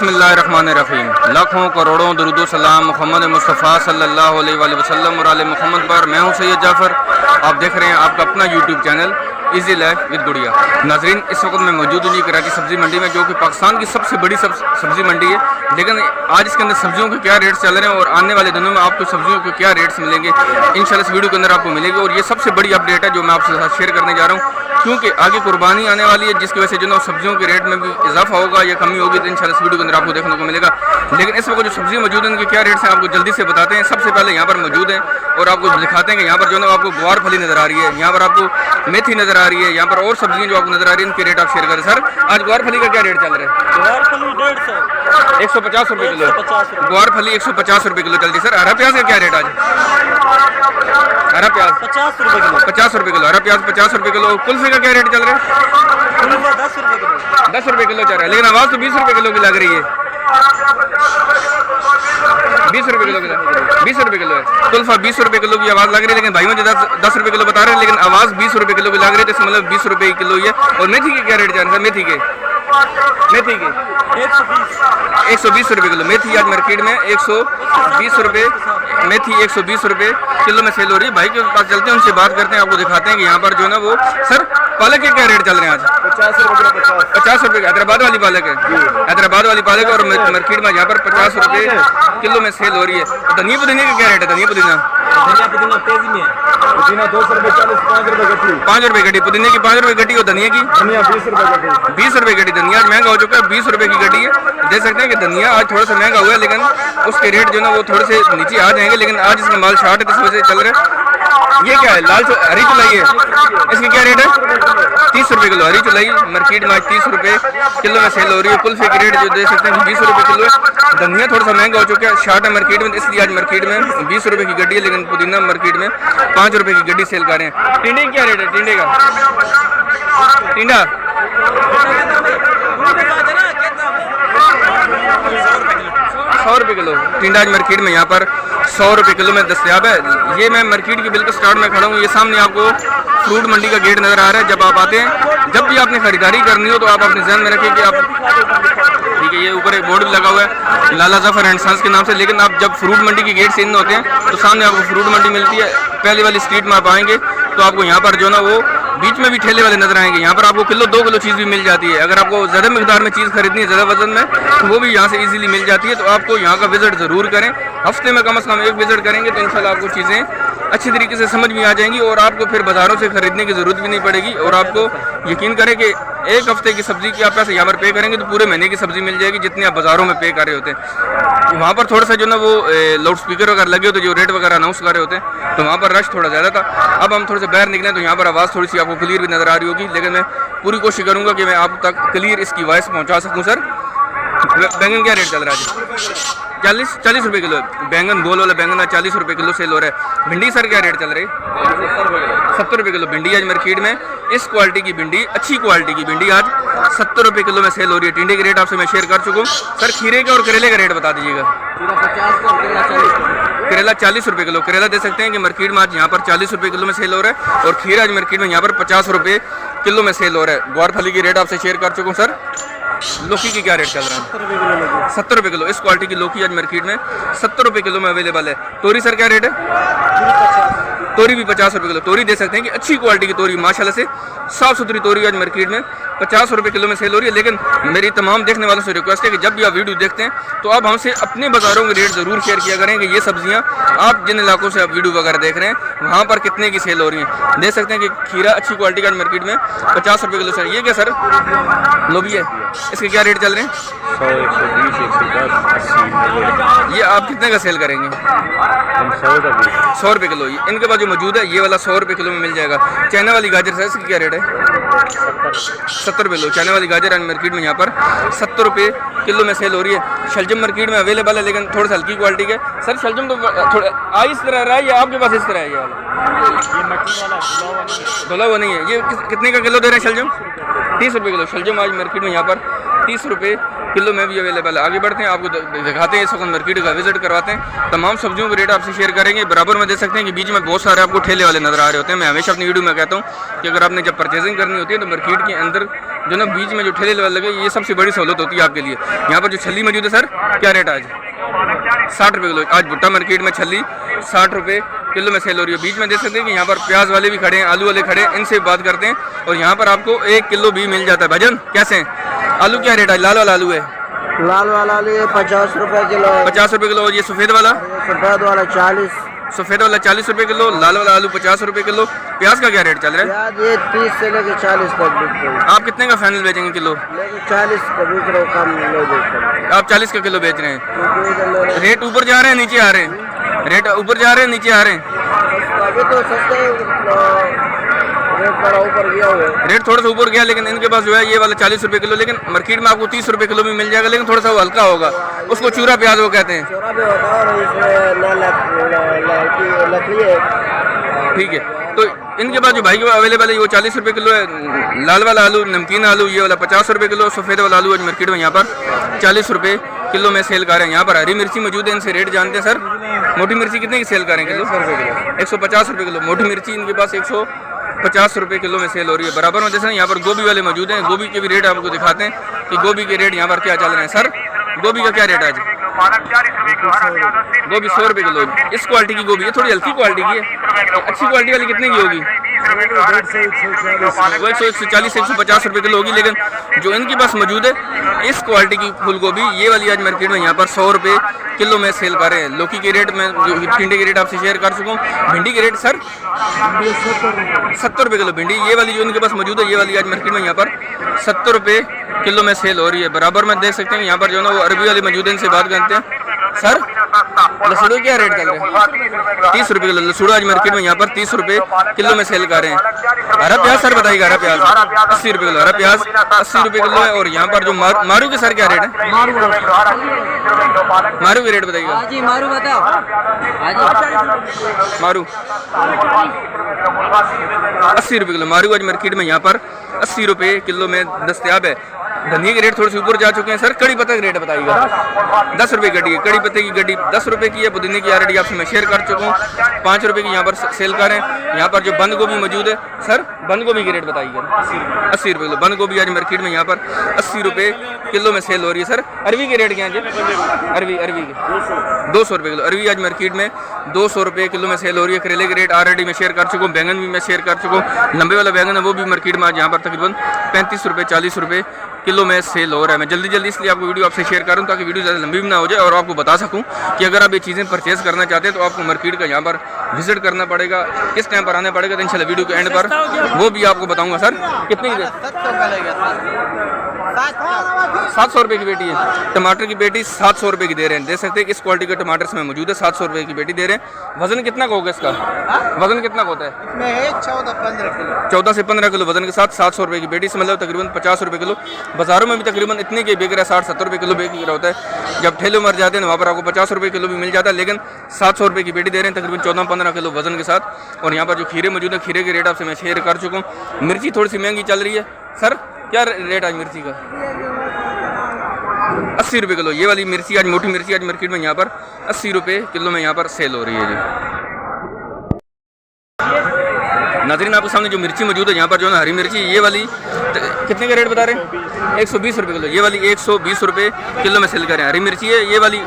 बिस्मिल्लाहिर्रहमानिर्रहीम। लाखों करोड़ों दुरूद सलाम मोहम्मद मुस्तफ़ा सल्लल्लाहु अलैहि वसल्लम और आले मोहम्मद पर। मैं हूं सैयद जाफ़र। आप देख रहे हैं आपका अपना YouTube channel easy life with गुड़िया। नाजरीन, इस वक्त मैं मौजूद हूँ कराची सब्ज़ी मंडी में, जो कि पाकिस्तान की सबसे बड़ी सब्ज़ी मंडी है। लेकिन आज इसके अंदर सब्जियों के क्या रेट्स चल रहे हैं और आने वाले दिनों में आपको सब्जियों के क्या रेट्स मिलेंगे, इंशाल्लाह इस वीडियो के अंदर आपको मिलेगी। और ये सबसे बड़ी अपडेट है जो मैं आपके साथ शेयर करने जा रहा हूँ, क्योंकि आगे कुर्बानी आने वाली है, जिसकी वजह से जो सब्जियों के रेट में भी इजाफा होगा या कमी होगी, तो इंशाल्लाह इस वीडियो के अंदर आपको देखने को मिलेगा। लेकिन इस वक्त जो सब्जी मौजूद है उनके क्या रेट्स हैं आपको जल्दी से बताते हैं। सबसे पहले यहाँ पर मौजूद हैं और आपको दिखाते हैं कि यहाँ पर जो है आपको ग्वार फली नज़र आ रही है, यहाँ पर आपको मेथी नज़र आ रही है, यहाँ पर और सब्जियाँ जो आपको नज़र आ रही है इनके रेट आप शेयर करें। सर, आज ग्वार फली का क्या रेट चल रहा है? ग्वार फली 150 150 रुपये किलो। ग्वार फली 150 रुपये किलो चलती है। सर, हरा प्याज का क्या रेट आज? हरा प्याज 50 रुपये किलो। 50 रुपये किलो, हरा प्याज 50 रुपये किलो। कुल्फी का क्या रेट चल रहा है? 10 रुपये किलो। 10 रुपये किलो चल रहा है, लेकिन आवाज़ तो 20 रुपये किलो की लग रही है। 20 रुपये किलो की, 20 रुपये किलो है कुल्फा। 20 रुपये किलो की आवाज़ लग रही है, लेकिन भाई मुझे 10 रुपये किलो बता रहे हैं, लेकिन आवाज़ 20 रुपये किलो की लग रही है, तो इसका मतलब 20 रुपये किलो ही है। और मेथी के क्या रेट जा रहे हैं? मेथी के 120 रुपये किलो। मेथी आज मार्केट में 120 रुपये, मेथी 120 रुपये किलो में सेल हो रही है। भाई के पास चलते हैं, उनसे बात करते हैं, आपको दिखाते हैं कि यहाँ पर जो है ना वो। सर, पालक के क्या रेट चल रहे हैं आज? 50 रुपये। हैदराबाद वाली पालक है, हैदराबाद वाली पालक है, और मार्केट में यहाँ पर 50 रुपये किलो में सेल हो रही है। धनिया पुदीने का क्या रेट है? धनिया पुदीना तेजी में पुदीना 2 रुपये 40, 5 रुपये गड्डी। 5 रुपये गड्डी पुदीने की, 5 रुपये गड्डी। और धनिया की? धनिया 20 रुपये गड्डी। 20 रुपये गड्डी। धनिया आज महंगा हो चुका है, 20 रुपये की गड्डी है। देख सकते हैं कि धनिया आज थोड़ा सा महंगा हुआ है, लेकिन उसके रेट जो ना वो थोड़े से नीचे आ जाएंगे। लेकिन आज इसका माल शार्ट है, तो इस वजह से चल रहा है। ये क्या है? लाल हरी चुलाई है, इसकी क्या रेट है? 30 रुपये किलो। हरी चुलाई मार्केट में आज 30 रुपये किलो में सेल हो रही है। कुल्फी की रेट जो देख सकते हैं 20 रुपये किलो है। धनिया थोड़ा सा महंगा हो चुका है, शार्ट है मार्केट में, इसलिए आज मार्केट में 20 रुपये की गड्डी है। लेकिन पुदीना मार्केट में 5 रुपये की गड्डी सेल कर रहे हैं। टिंडे की क्या रेट है? टिंडे का टिंडा 100 रुपये किलो। टिंडा आज मार्केट में यहाँ पर 100 रुपये किलो में दस्तियाब है। ये मैं मार्केट के बिल्कुल स्टार्ट में खड़ा हूँ। ये सामने आपको फ्रूट मंडी का गेट नज़र आ रहा है। जब आप आते हैं, जब भी आपने खरीदारी करनी हो, तो आप अपने ध्यान में रखें कि आप, ठीक है, ये ऊपर एक बोर्ड भी लगा हुआ है लाला जफर एंड सन्स के नाम से। लेकिन आप जब फ्रूट मंडी के गेट से इन होते हैं, तो सामने आपको फ्रूट मंडी मिलती है। पहले वाली स्ट्रीट में आप आएंगे तो आपको यहाँ पर जो ना वो बीच में भी ठेले वाले नजर आएंगे। यहाँ पर आपको किलो 2 किलो चीज़ भी मिल जाती है। अगर आपको ज़्यादा मिकदार में चीज़ खरीदनी है, ज़्यादा वजन में, तो वो भी यहाँ से इजीली मिल जाती है। तो आपको यहाँ का विजिट ज़रूर करें। हफ्ते में कम से कम एक विजिट करेंगे तो इंशाल्लाह आपको चीज़ें अच्छी तरीके से समझ में आ जाएंगी, और आपको फिर बाज़ारों से ख़रीदने की ज़रूरत भी नहीं पड़ेगी। और आपको यकीन करें कि एक हफ्ते की सब्ज़ी की आप पैसे यहाँ पर पे करेंगे तो पूरे महीने की सब्ज़ी मिल जाएगी, जितनी आप बाज़ारों में पे कर रहे होते हैं। वहाँ पर थोड़ा सा जो ना वो लाउड स्पीकर वगैरह लगे होते, जो रेट वगैरह अनाउंस कर रहे होते हैं, तो वहाँ पर रश थोड़ा ज़्यादा था। अब हम थोड़े से बाहर निकलें तो यहाँ पर आवाज़ थोड़ी सी आपको क्लियर भी नज़र आ रही होगी, लेकिन मैं पूरी कोशिश करूँगा कि मैं आप तक क्लियर इसकी वॉइस पहुँचा सकूँ। सर, बैंगन क्या रेट चल रहा है? 40 रुपये किलो। बैंगन गोल वाला बैंगन 40 रुपये किलो सेल हो रहा है। भिंडी सर क्या रेट चल रही है? 70 रुपये किलो भिंडी आज मार्केट में। इस क्वालिटी की भिंडी, अच्छी क्वालिटी की भिंडी आज 70 रुपये किलो में सेल हो रही है। टिंडे के रेट आपसे मैं शेयर कर चुका हूँ। सर, खीरे का और करेले का रेट बता दीजिएगा। करेला 40 रुपये किलो। करेला दे सकते हैं कि मार्केट में आज यहाँ पर 40 रुपये किलो में सेल हो रहा है, और खीरा आज मार्केट में यहाँ पर 50 रुपये किलो में सेल हो रहा है। ग्वार फली की रेट आपसे शेयर कर चुका हूँ। सर, लौकी की क्या रेट चल रहा है? 70 रुपये किलो। इस क्वालिटी की लौकी आज मार्केट में 70 रुपये किलो में अवेलेबल है। तोरी सर क्या रेट है? तोरी भी 50 रुपये किलो। तोरी दे सकते हैं कि अच्छी क्वालिटी की तोरी, माशाल्लाह से साफ़ सुथरी तोरी आज मार्केट में 50 रुपये किलो में सेल हो रही है। लेकिन मेरी तमाम देखने वालों से रिक्वेस्ट है कि जब भी आप वीडियो देखते हैं तो आप हमसे अपने बाज़ारों के रेट ज़रूर शेयर किया करें कि ये सब्जियां आप जिन इलाकों से आप वीडियो वगैरह देख रहे हैं वहाँ पर कितने की सेल हो रही हैं। देख सकते हैं कि खीरा अच्छी क्वालिटी का मार्केट में 50 रुपये किलो। सर, ये क्या सर? लोबी है, इसके क्या रेट चल रहे हैं? 100, 120, 110, 80। ये आप कितने का सेल करेंगे? हम 100 रुपये किलो। इनके पास जो मौजूद है ये वाला 100 रुपये किलो में मिल जाएगा। चाइना वाली गाजर सर, इसकी क्या रेट है? 70 रुपये किलो। चाइना वाली गाजर मार्केट में यहाँ पर 70 रुपये किलो में सेल हो रही है। शलजम मार्केट में अवेलेबल है, लेकिन थोड़ा सा हल्की क्वालिटी के। सर, शलजम तो थोड़ा आई इस तरह रहा है या आपके पास इस तरह है? ये वाला धुला हुआ नहीं है। ये कितने का किलो दे रहे हैं शलजम? 30 रुपये किलो। शलजम आज मार्केट में यहाँ पर 30 रुपये किलो में भी अवेलेबल है। आगे बढ़ते हैं, आपको दिखाते हैं इस वक्त मार्केट का विजिट करवाते हैं। तमाम सब्जियों के रेट आपसे शेयर करेंगे। बराबर में देख सकते हैं कि बीच में बहुत सारे आपको ठेले वाले नजर आ रहे होते हैं। मैं हमेशा अपनी वीडियो में कहता हूँ कि अगर आपने जब परचेजिंग करनी होती है तो मार्केट के अंदर जो ना बीच में जो ठेले वाले लगे, ये सबसे बड़ी सहूलत होती है आपके लिए। यहाँ पर जो छल्ली मौजूद है सर, क्या रेट आज? 60 रुपये किलो। आज भुट्टा मार्केट में छल्ली 60 रुपये किलो में सेल हो रही है। बीच में देख सकते हैं कि यहाँ पर प्याज वाले भी खड़े हैं, आलू वाले खड़े हैं, इनसे बात करते हैं। और यहाँ पर आपको 1 किलो भी मिल जाता है। भजन कैसे हैं? आलू क्या रेट है? लाल वाला आलू है, लाल वाला आलू 50 रुपए किलो है। 50 रुपये किलो। और ये सफ़ेद वाला? सफेद वाला 40। सफ़ेद वाला 40 रुपये किलो, लाल वाला आलू 50 रुपये किलो। प्याज का क्या रेट चल रहा है? प्याज ये 30 से लेके 40 तक बिकते हैं। आप कितने का फाइनल बेचेंगे किलो? लेकिन 40 का बिक रहा है, कम नहीं बेचते। आप 40 का किलो बेच रहे हैं। क्योंकि रेट ऊपर जा रहे हैं नीचे आ रहे हैं? रेट ऊपर जा रहे हैं नीचे आ रहे हैं? अभी तो सस्ते रेट थोड़ा ऊपर गया हुआ है। रेट थोड़ा सा ऊपर गया, लेकिन इनके पास जो है ये वाला 40 रुपये किलो। लेकिन मार्केट में आपको 30 रुपये किलो भी मिल जाएगा, लेकिन थोड़ा सा वो हल्का होगा। उसको चूरा प्याज वो कहते हैं। चौरा भी होता है और इसमें लकड़ी है। ठीक है, तो इनके पास जो भाई को अवेलेबल है वो 40 रुपये किलो है। लाल वाला आलू, नमकीन आलू, ये वाला 50 रुपये किलो। सफ़ेद वाला आलू आज मार्केट में यहाँ पर 40 रुपये किलो में सेल कर रहे हैं। यहाँ पर हरी मिर्ची मौजूद है, इनसे रेट जानते हैं। सर मोटी मिर्ची कितने की सेल करें किलो? 150 रुपये किलो। मोटी मिर्ची इनके पास 150 रुपये किलो में सेल हो रही है। बराबर में जैसे यहाँ पर गोभी वाले मौजूद हैं, गोभी के भी रेट आपको दिखाते हैं कि गोभी के रेट यहाँ पर क्या चल रहे हैं। सर गोभी का क्या रेट है आज? गोभी 100 रुपये किलो। इस क्वालिटी की गोभी है, थोड़ी हल्की क्वालिटी की है। अच्छी क्वालिटी वाली कितने की होगी? वो 140 150 रुपये किलो होगी। लेकिन जो इनके पास मौजूद है इस क्वालिटी की फूल गोभी, ये वाली आज मार्केट में यहाँ पर 100 रुपये किलो में सेल कर रहे हैं। लौकी के रेट में, टिंडे के रेट आपसे शेयर कर चुका हूँ। भिंडी के रेट सर 70 रुपये किलो भिंडी, ये वाली जो इनके पास मौजूद है, ये वाली आज मार्केट में यहाँ पर 70 रुपये किलो में सेल हो रही है। बराबर में देख सकते हैं यहाँ पर जो ना वो अरबी वाली मौजूद है, इनसे बात करते हैं। सर लसूड़ो क्या रेट चल रहा है? 30 रुपये किलो लसूड़ो आज मार्केट में यहाँ पर 30 रुपये किलो में सेल कर रहे हैं। हरा प्याज सर बताइएगा। हरा प्याज 80 रुपये किलो। हरा प्याज 80 रुपये किलो है। और यहाँ पर जो मारू के सर क्या रेट है? मारू के रेट बताइएगा। जी मारू बताओ। मारू 80 रुपये किलो। मारू आज मार्केट में यहाँ पर 80 रुपये किलो में दस्तयाब है। धनिया के रेट थोड़े से ऊपर जा चुके हैं। सर कड़ी पत्ता का रेट बताइएगा। 10 रुपये गड्डी है। कड़ी पत्ते की गड्डी 10 रुपये की है। पुदीने की ऑलरेडी आपसे मैं शेयर कर चुका हूँ, 5 रुपये की यहाँ पर सेल कर रहे हैं। यहाँ पर जो बंद गोभी मौजूद है, सर बंद गोभी के रेट बताइएगा। 80 रुपये किलो बंद गोभी आज मार्केट में यहाँ पर 80 रुपये किलो में सेल हो रही है। सर अरवी के रेट क्या है? अरवी के 200 रुपये किलो। अरवी आज मार्केट में 200 रुपये किलो में सेल हो रही है। करेले के रेट ऑलरेडी मैं शेयर कर चुका हूँ। बैंगन भी मैं शेयर कर चुका हूँ। लंबे वाला बैंगन है वो भी मार्केट में आज यहाँ पर तकरीबन 35 रुपये 40 रुपये किलो में सेल हो रहा है। मैं जल्दी इसलिए आपको वीडियो आपसे शेयर करूँ ताकि वीडियो ज़्यादा लंबी भी ना हो जाए और आपको बता सकूँ कि अगर आप ये चीज़ें परचेज़ करना चाहते हैं तो आपको मार्केट का यहाँ पर विजिट करना पड़ेगा। किस टाइम पर आना पड़ेगा तो इंशाल्लाह वीडियो के एंड पर वो भी आपको बताऊँगा। सर कितनी 700 रुपये की पेटी है। टमाटर की पेटी 700 रुपये की दे रहे हैं। देख सकते हैं इस क्वालिटी के टमाटर इसमें मौजूद है। 700 रुपये की पेटी दे रहे हैं। वजन कितना का होगा इसका? वजन कितना का होता है? इसमें 14-15 किलो। 14 से 15 किलो वजन के साथ 700 रुपये की पेटी से मतलब तकरीबन 50 रुपये किलो। बाजारों में भी तकरीबन इतने के बिक रहा है, 60-70 रुपये किलो बिक रहा होता है। जब ठेले मर जाते हैं वहाँ पर आपको 50 रुपये किलो भी मिल जाता है, लेकिन 700 रुपये की पेटी दे रहे हैं तकरीबन 14-15 किलो वजन के साथ। और यहाँ पर जो खीरे मौजूद है, खीरे के रेट आपसे मैं शेयर कर चुका हूँ। मिर्ची थोड़ी सी महंगी चल रही है। सर क्या रेट आज मिर्ची का? 80 रुपये किलो। ये वाली मिर्ची आज, मोटी मिर्ची आज मार्केट में यहाँ पर 80 रुपये किलो में यहाँ पर सेल हो रही है जी। नाज़रीन आपके सामने जो मिर्ची मौजूद है यहाँ पर जो है ना हरी मिर्ची, ये वाली कितने का रेट बता रहे हैं? 120 रुपये किलो। ये वाली 120 रुपये किलो में सेल कर रहे हैं। हरी मिर्ची है, ये वाली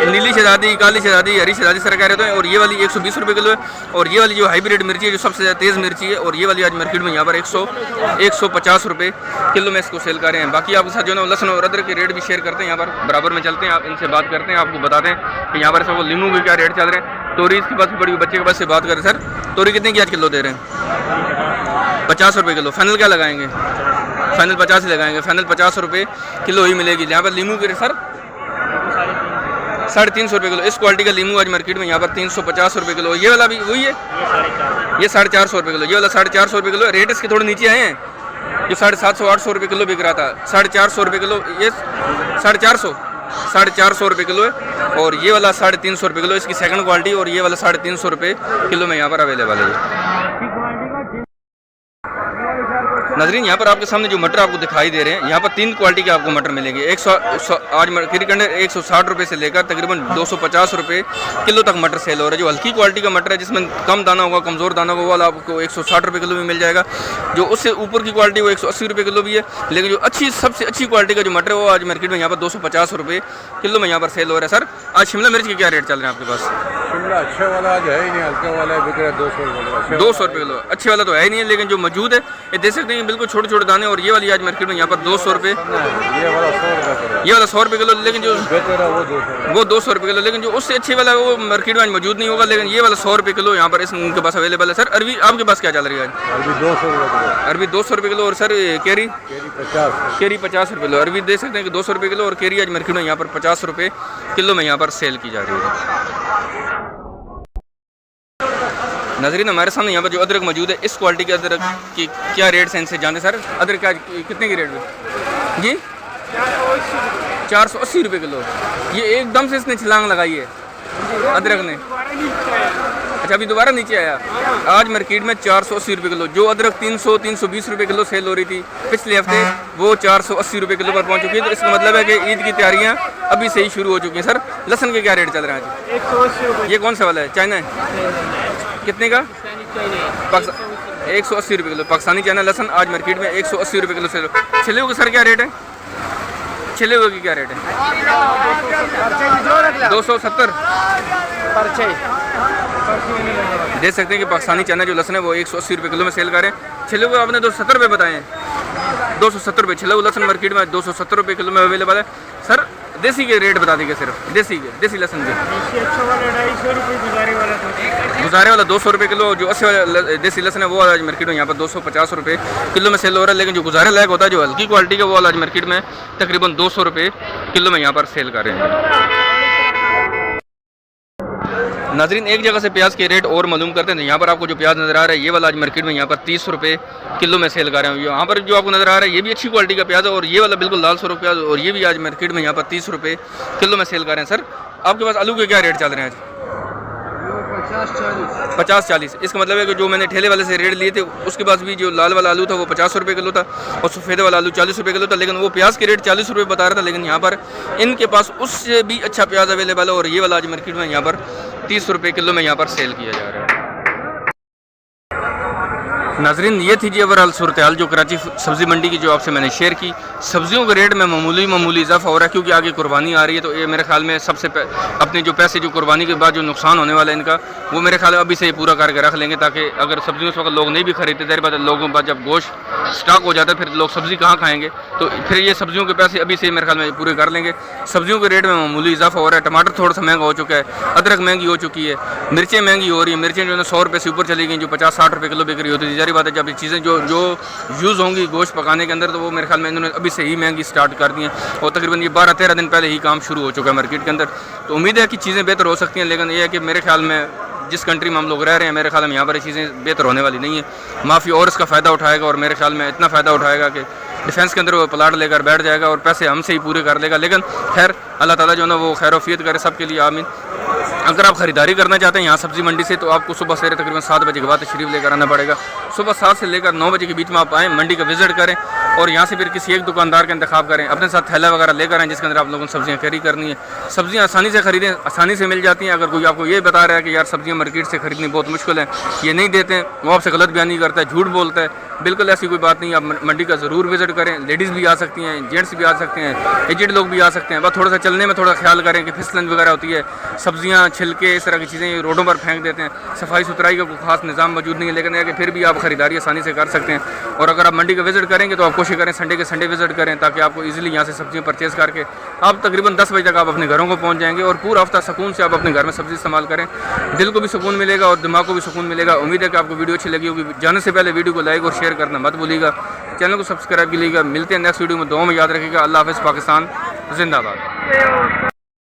नीली शहजादी, काली शहजादी, हरी शहजादी सर कह रहे हैं। और ये वाली 120 रुपये किलो है। और ये वाली जो हाइब्रिड मिर्ची है जो सबसे ज़्यादा तेज़ मिर्ची है, और ये वाली आज मार्केट में यहाँ पर 150 रुपये किलो में इसको सेल कर रहे हैं। बाकी आपके साथ जो है लहसुन और अदरक के रेट भी शेयर करते हैं। यहाँ पर बराबर में चलते हैं, आप इनसे बात करते हैं, आपको बताते हैं कि यहाँ पर सबको लीमू के क्या रेट चल रहे हैं। तोरी इसके पास भी बड़ी बच्चे के पास से बात करें। सर तोरी कितने की आज किलो दे रहे हैं? 50 रुपये किलो। फाइनल क्या लगाएंगे? फाइनल 50 ही लगाएंगे। फाइनल 50 रुपये किलो ही मिलेगी। यहाँ पर लीमू के सर 350 रुपये किलो। इस क्वालिटी का लीमू आज मार्केट में यहाँ पर 350 रुपये किलो। ये वाला भी वही है, ये 450 रुपये किलो। ये वाला 450 रुपये किलो। रेट इसके थोड़े नीचे आए हैं, जो 750-800 रुपये किलो बिक रहा था, 450 रुपये किलो। ये 450 रुपये किलो है। और ये वाला 350 रुपये किलो, इसकी सेकंड क्वालिटी। और ये वाला 350 रुपये किलो में यहाँ पर अवेलेबल है। नाजरीन यहाँ पर आपके सामने जो मटर आपको दिखाई दे रहे हैं, यहाँ पर 3 क्वालिटी के आपको मटर मिलेंगे। आज मार्केट के अंदर 160 रुपये से लेकर तकरीबन 250 रुपये किलो तक मटर सेल हो रहा है। जो हल्की क्वालिटी का मटर है जिसमें कम दाना होगा, कमज़ोर दाना होगा, वो वाला आपको 160 रुपये किलो भी मिल जाएगा। जो उससे ऊपर की क्वालिटी वो 180 रुपये किलो भी है। लेकिन जो सबसे अच्छी क्वालिटी का जो मटर है वो आज मार्केट में यहाँ पर 250 रुपये किलो में यहाँ पर सेल हो रहा है। सर आज शिमला मिर्च के क्या रेट चल रहे हैं आपके पास? शिमला अच्छा वाला आज है ही नहीं, हल्का वाला बिक रहा है 200 रुपये। 200 रुपये किलो। अच्छे वाला तो है ही नहीं है, लेकिन जो मौजूद है ये देख सकते हैं बिल्कुल छोटे छोटे दाने। और ये वाली आज मार्केट में यहाँ पर 200 रुपये, ये वाला 100 रुपये, ये वाला 100 रुपये किलो। लेकिन जो बेहतर है वो 200 रुपये किलो। लेकिन जो उससे अच्छे वाला वो मार्केट में आज मौजूद नहीं होगा। लेकिन ये वाला 100 रुपये किलो यहाँ पर इनके पास अवेलेबल है। सर अरबी आपके पास क्या चल रही है आज? अरबी 200 रुपये किलो। अरबी 200 रुपये किलो। और सर केरी? केरी 50 रुपये किलो। अरबी देख सकते हैं कि 200 रुपये किलो और केरी आज मार्केट में यहाँ पर 50 रुपये किलो में यहाँ पर सेल की जा रही है। नाज़रीन हमारे सामने यहाँ पर जो अदरक मौजूद है, इस क्वालिटी के अदरक की क्या रेट्स हैं इनसे जानते सर। अदरक का कितने की रेट है जी? 480 रुपये किलो। ये एकदम से इसने छलांग लगाई है अदरक ने। अच्छा अभी दोबारा नीचे आया। आज मार्केट में 480 रुपये किलो। जो अदरक 300-320 रुपये किलो सेल हो रही थी पिछले हफ्ते, वो 480 रुपये किलो पर पहुंच चुकी है। तो इसका मतलब है कि ईद की तैयारियां अभी से ही शुरू हो चुकी हैं। सर लहसुन के क्या रेट चल रहे हैं आज? 180 रुपये। ये कौन सा वाला है? चाइना है? कितने का? 180 रुपये किलो पाकिस्तानी चाइना लहसुन आज मार्केट में 180 रुपये किलो सेल। छिले हुए सर क्या रेट है? छिले हुए की क्या रेट है? 270 देख सकते हैं कि पाकिस्तानी चाइना जो लहसुन है वो 180 रुपये किलो में सेल कर रहे हैं। छिले हुए आपने 270 रुपये बताए हैं। 270 रुपये छिले हुए लहसुन मार्केट में 270 रुपये किलो में अवेलेबल है। सर देसी के रेट बता दीजिए सिर्फ देसी लहसुन के। गुजारे वाला 200 रुपये किलो। जो 80 वाला देसी लहसुन है वो आज मार्केट में यहाँ पर 250 रुपये किलो में सेल हो रहा है। लेकिन जो गुजारे लायक होता है, जो हल्की क्वालिटी का, वो आज मार्केट में तकरीबन 200 रुपये किलो में यहाँ पर सेल कर रहे हैं। नाजरीन एक जगह से प्याज के रेट और मालूम करते हैं। यहाँ पर आपको जो प्याज नज़र आ रहा है, ये वाला आज मार्केट में यहाँ पर 30 रुपये किलो में सेल कर रहे हैं। यहाँ पर जो आपको नज़र आ रहा है ये भी अच्छी क्वालिटी का प्याज है। और ये वाला बिल्कुल लाल सुर्ख प्याज, और ये भी आज मार्केट में यहाँ पर 30 रुपये किलो में सेल कर रहे हैं। सर आपके पास आलू के क्या रेट चल रहे हैं आज? 50-40। इसका मतलब है कि जो मैंने ठेले वाले से रेट लिए थे उसके पास भी जो लाल वाला आलू था वो 50 रुपये किलो था और सफ़ेद वाला आलू 40 रुपये किलो था। लेकिन वो प्याज के रेट 40 रुपये बता रहा था। लेकिन यहाँ पर इनके पास उससे भी अच्छा प्याज अवेलेबल है। और ये वाला आज मार्केट में यहाँ पर 30 रुपये किलो में यहाँ पर सेल किया जा रहा है। नाजरीन ये थी जी ओवरऑल सूरत हाल जो कराची सब्ज़ी मंडी की जो आपसे मैंने शेयर की। सब्जियों के रेट में मामूली इजाफा हो रहा है क्योंकि आगे कुर्बानी आ रही है। तो ये मेरे ख्याल में सबसे अपने जो पैसे जो कुर्बानी के बाद जो नुकसान होने वाला है इनका, वो मेरे ख्याल में अभी से ही पूरा करके रख लेंगे, ताकि अगर सब्जियों उस वक्त लोग नहीं भी खरीदते, देर बाद लोगों के पास जब गोश्त स्टॉक हो जाता है फिर लोग सब्ज़ी कहाँ खाएंगे। तो फिर ये सब्जियों के पैसे अभी से ही मेरे ख्याल में पूरे कर लेंगे। सब्जियों के रेट में मामूली इजाफा हो रहा है। टमाटर थोड़ा सा महंगा हो चुका है, अदरक महंगी हो चुकी है, मिर्चें महंगी हो रही है। मिर्चें जो है 100 रुपये से ऊपर चली गई, जो 50-60 रुपये किलो बिक रही होती है। जारी बात है जब ये चीज़ें जो यूज़ होंगी गोश्त पकाने के अंदर, तो वो मेरे ख्याल में इन्होंने अभी से ही महंगी स्टार्ट कर दी हैं। और तकरीबन ये 12-13 दिन पहले ही काम शुरू हो चुका है मार्केट के अंदर। तो उम्मीद है कि चीज़ें बेहतर हो सकती हैं। लेकिन ये है कि मेरे ख्याल में जिस कंट्री में हम लोग रह रहे हैं, मेरे ख्याल में यहाँ पर चीज़ें बेहतर होने वाली नहीं है। माफ़ी और इसका फ़ायदा उठाएगा, और मेरे ख्याल में इतना फ़ायदा उठाएगा कि डिफेंस के अंदर वो प्लाट लेकर बैठ जाएगा और पैसे हमसे ही पूरे कर लेगा। लेकिन खैर अल्लाह ताला जो है ना वो खैर वफ़ीयत करे सबके लिए, आमीन। अगर आप ख़रीदारी करना चाहते हैं यहाँ सब्ज़ी मंडी से, तो आपको सुबह सवेरे तकरीबन 7 बजे के बाद तशरीफ़ लेकर आना पड़ेगा। सुबह 7 से लेकर 9 बजे के बीच में आप आएँ, मंडी का विज़िट करें और यहाँ से फिर किसी एक दुकानदार का इंतखाब करें। अपने साथ थैला वगैरह लेकर आएँ जिसके अंदर आप लोगों को सब्ज़ियाँ कैरी करनी है। सब्ज़ियाँ आसानी से ख़रीदें, आसानी से मिल जाती हैं। अगर कोई आपको ये बता रहा है कि यार सब्ज़ियाँ मार्केट से ख़रीदनी बहुत मुश्किल है, ये नहीं देते हैं, वो आपसे गलत बयानी करता है, झूठ बोलता है। बिल्कुल ऐसी कोई बात नहीं। आप मंडी का ज़रूर विज़िट करें। लेडीज़ भी आ सकती हैं, जेंट्स भी आ सकते हैं, एजेड लोग भी आ सकते हैं। बस थोड़ा सा चलने में थोड़ा ख्याल करें कि फिसलन वगैरह होती है, सब्ज़ियाँ छिलके इस तरह की चीज़ें रोडों पर फेंक देते हैं। सफाई सुथराई का कोई खास निज़ाम मौजूद नहीं है, लेकिन है कि फिर भी आप ख़रीदारी आसानी से कर सकते हैं। और अगर आप मंडी का विज़िट करेंगे तो आप कोशिश करें संडे के संडे विज़िट करें, ताकि आपको ईजिली यहाँ से सब्ज़ियाँ परचेज़ करके आप तकरीबन 10 बजे तक आप अपने घरों को पहुँच जाएंगे। और पूरा हफ्ता सुकून से आप अपने घर में सब्ज़ी इस्तेमाल करें। दिल को भी सुकून मिलेगा और दिमाग को भी सुकून मिलेगा। उम्मीद है कि आपको वीडियो अच्छी लगी होगी। जाने से पहले वीडियो को लाइक और शेयर करना मत भूलिएगा। चैनल को सब्सक्राइब कीजिएगा। मिलते हैं नेक्स्ट वीडियो में। दुआ में याद रखिएगा। अल्लाह हाफ़िज़। पाकिस्तान जिंदाबाद।